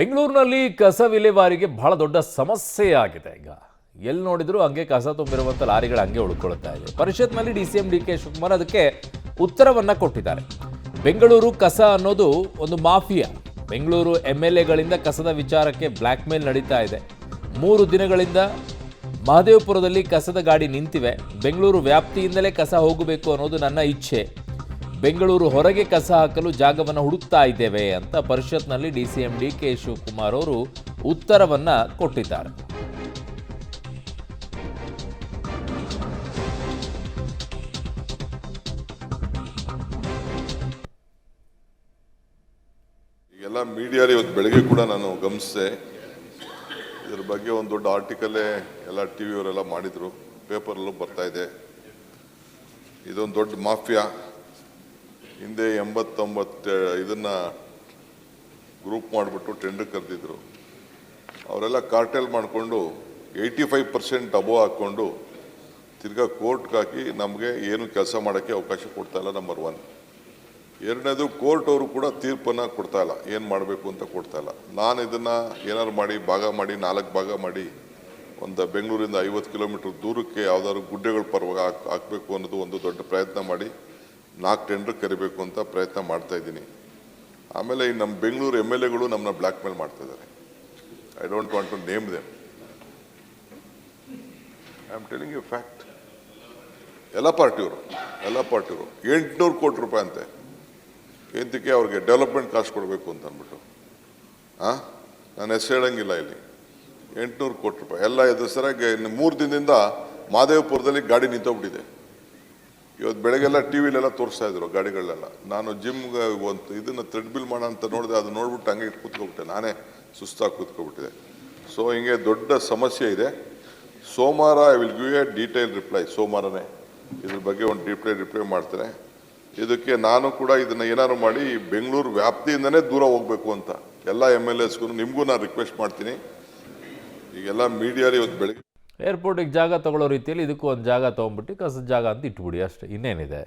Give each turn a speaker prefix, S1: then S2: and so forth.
S1: ಬೆಂಗಳೂರಿನಲ್ಲಿ ಕಸ ವಿಲೇವಾರಿಗೆ ಬಹಳ ದೊಡ್ಡ ಸಮಸ್ಯೆ ಆಗಿದೆ. ಈಗ ಎಲ್ಲಿ ನೋಡಿದ್ರು ಹಂಗೆ ಕಸ ತುಂಬಿರುವಂಥ ಲಾರಿಗಳು ಹಂಗೆ ಉಳ್ಕೊಳ್ತಾ ಇದೆ. ಪರಿಷತ್ನಲ್ಲಿ ಡಿಸಿಎಂ ಡಿ.ಕೆ. ಶಿವಕುಮಾರ್ ಅದಕ್ಕೆ ಉತ್ತರವನ್ನ ಕೊಟ್ಟಿದ್ದಾರೆ. ಬೆಂಗಳೂರು ಕಸ ಅನ್ನೋದು ಒಂದು ಮಾಫಿಯಾ. ಬೆಂಗಳೂರು MLAಗಳಿಂದ ಕಸದ ವಿಚಾರಕ್ಕೆ ಬ್ಲ್ಯಾಕ್ ಮೇಲ್ ನಡೀತಾ ಇದೆ. 3 ದಿನಗಳಿಂದ ಮಹದೇವಪುರದಲ್ಲಿ ಕಸದ ಗಾಡಿ ನಿಂತಿವೆ. ಬೆಂಗಳೂರು ವ್ಯಾಪ್ತಿಯಿಂದಲೇ ಕಸ ಹೋಗಬೇಕು ಅನ್ನೋದು ನನ್ನ ಇಚ್ಛೆ. ಬೆಂಗಳೂರು ಹೊರಗೆ ಕಸ ಹಾಕಲು ಜಾಗವನ್ನು ಹುಡುಕ್ತಾ ಇದ್ದೇವೆ ಅಂತ ಪರಿಷತ್ನಲ್ಲಿ ಡಿಸಿಎಂ ಡಿ.ಕೆ. ಶಿವಕುಮಾರ್ ಅವರು ಉತ್ತರವನ್ನ ಕೊಟ್ಟಿದ್ದಾರೆ.
S2: ಎಲ್ಲ ಮೀಡಿಯಾಲಿ ಇವತ್ತು ಬೆಳಗ್ಗೆ ಕೂಡ ನಾನು ಗಮನಿಸಿದೆ. ಇದ್ರ ಬಗ್ಗೆ ಒಂದು ದೊಡ್ಡ ಆರ್ಟಿಕಲೇ ಎಲ್ಲ ಟಿವಿಯವರೆಲ್ಲ ಮಾಡಿದ್ರು, ಪೇಪರಲ್ಲೂ ಬರ್ತಾ ಇದೆ. ಇದೊಂದು ದೊಡ್ಡ ಮಾಫಿಯಾ. ಹಿಂದೆ 89 ಇದನ್ನ ಗ್ರೂಪ್ ಮಾಡಿಬಿಟ್ಟು ಟೆಂಡರ್ ಕರೆದಿದ್ರು. ಅವರೆಲ್ಲ ಕಾರ್ಟೆಲ್ ಮಾಡಿಕೊಂಡು 85% ಅಬೋವ್ ಹಾಕ್ಕೊಂಡು ತಿರ್ಗಾ ಕೋರ್ಟ್ಗೆ ಹಾಕಿ ನಮಗೆ ಏನು ಕೆಲಸ ಮಾಡೋಕ್ಕೆ ಅವಕಾಶ ಕೊಡ್ತಾ ಇಲ್ಲ. ನಂಬರ್ 1. ಎರಡನೇದು, ಕೋರ್ಟ್ ಅವರು ಕೂಡ ತೀರ್ಪನ್ನು ಕೊಡ್ತಾ ಇಲ್ಲ, ಏನು ಮಾಡಬೇಕು ಅಂತ ಕೊಡ್ತಾ ಇಲ್ಲ. ನಾನು ಇದನ್ನು ಏನಾದ್ರು ಮಾಡಿ ಭಾಗ ಮಾಡಿ 4 ಭಾಗ ಮಾಡಿ ಒಂದು ಬೆಂಗಳೂರಿಂದ 50 ಕಿಲೋಮೀಟ್ರ್ ದೂರಕ್ಕೆ ಯಾವುದಾದ್ರು ಗುಡ್ಡೆಗಳ ಪರವಾಗಿ ಹಾಕಬೇಕು ಅನ್ನೋದು ಒಂದು ದೊಡ್ಡ ಪ್ರಯತ್ನ ಮಾಡಿ 4 ಟೆಂಡರ್ ಕರಿಬೇಕು ಅಂತ ಪ್ರಯತ್ನ ಮಾಡ್ತಾ ಇದ್ದೀನಿ. ಆಮೇಲೆ ಈ ನಮ್ಮ ಬೆಂಗಳೂರು MLAಗಳು ನಮ್ಮನ್ನ ಬ್ಲ್ಯಾಕ್ ಮೇಲ್ ಮಾಡ್ತಾ ಇದ್ದಾರೆ. I don't want to name them. I am telling you fact. ಎಲ್ಲ ಪಾರ್ಟಿಯವರು 800 ಕೋಟಿ ರೂಪಾಯಿ ಅಂತೆ. ಎಂತಕ್ಕೆ ಅವ್ರಿಗೆ ಡೆವಲಪ್ಮೆಂಟ್ ಕಾಸ್ಟ್ ಕೊಡಬೇಕು ಅಂತ ಅಂದ್ಬಿಟ್ಟು ನಾನು ಹೆಸರು ಹೇಳಂಗಿಲ್ಲ. ಇಲ್ಲಿ 800 ಕೋಟಿ ರೂಪಾಯಿ ಎಲ್ಲ ಇದು ಸರಿಯಾಗಿ 3 ದಿನದಿಂದ ಮಹದೇವಪುರದಲ್ಲಿ ಗಾಡಿ ನಿಂತೋಗ್ಬಿಟ್ಟಿದೆ. ಇವತ್ತು ಬೆಳಗ್ಗೆಲ್ಲ ಟಿವಿಲೆಲ್ಲ ತೋರಿಸ್ತಾ ಇದ್ರು ಗಾಡಿಗಳನ್ನೆಲ್ಲ. ನಾನು ಜಿಮ್ಗೆ ಒಂದು ಇದನ್ನು ಥ್ರೆಡ್ಮಿಲ್ ಮಾಡೋಣ ಅಂತ ನೋಡಿದೆ. ಅದು ನೋಡ್ಬಿಟ್ಟು ಹಂಗೆ ಕೂತ್ಕೊಬಿಟ್ಟೆ, ನಾನೇ ಸುಸ್ತಾಗಿ ಕೂತ್ಕೊಬಿಟ್ಟಿದೆ. ಸೊ ಹಿಂಗೆ ದೊಡ್ಡ ಸಮಸ್ಯೆ ಇದೆ. ಸೋಮವಾರ I will give a detail reply. ಸೋಮವಾರನೇ ಇದ್ರ ಬಗ್ಗೆ ಒಂದು ರಿಪ್ಲೈ ಮಾಡ್ತೇನೆ. ಇದಕ್ಕೆ ನಾನು ಕೂಡ ಇದನ್ನು ಏನಾದ್ರು ಮಾಡಿ ಬೆಂಗಳೂರು ವ್ಯಾಪ್ತಿಯಿಂದನೇ ದೂರ ಹೋಗಬೇಕು ಅಂತ ಎಲ್ಲ MLAಸ್ಗೂ ನಿಮಗೂ ನಾನು ರಿಕ್ವೆಸ್ಟ್ ಮಾಡ್ತೀನಿ. ಈಗೆಲ್ಲ ಮೀಡಿಯಾಲಿ ಇವತ್ತು ಬೆಳಗ್ಗೆ
S1: ಏರ್ಪೋರ್ಟಿಗೆ ಜಾಗ ತಗೊಳ್ಳೋ ರೀತಿಯಲ್ಲಿ ಇದಕ್ಕೂ ಒಂದು ಜಾಗ ತೊಗೊಂಡ್ಬಿಟ್ಟು ಕಸದ ಜಾಗ ಅಂತ ಇಟ್ಬಿಡಿ, ಅಷ್ಟೇ, ಇನ್ನೇನಿದೆ.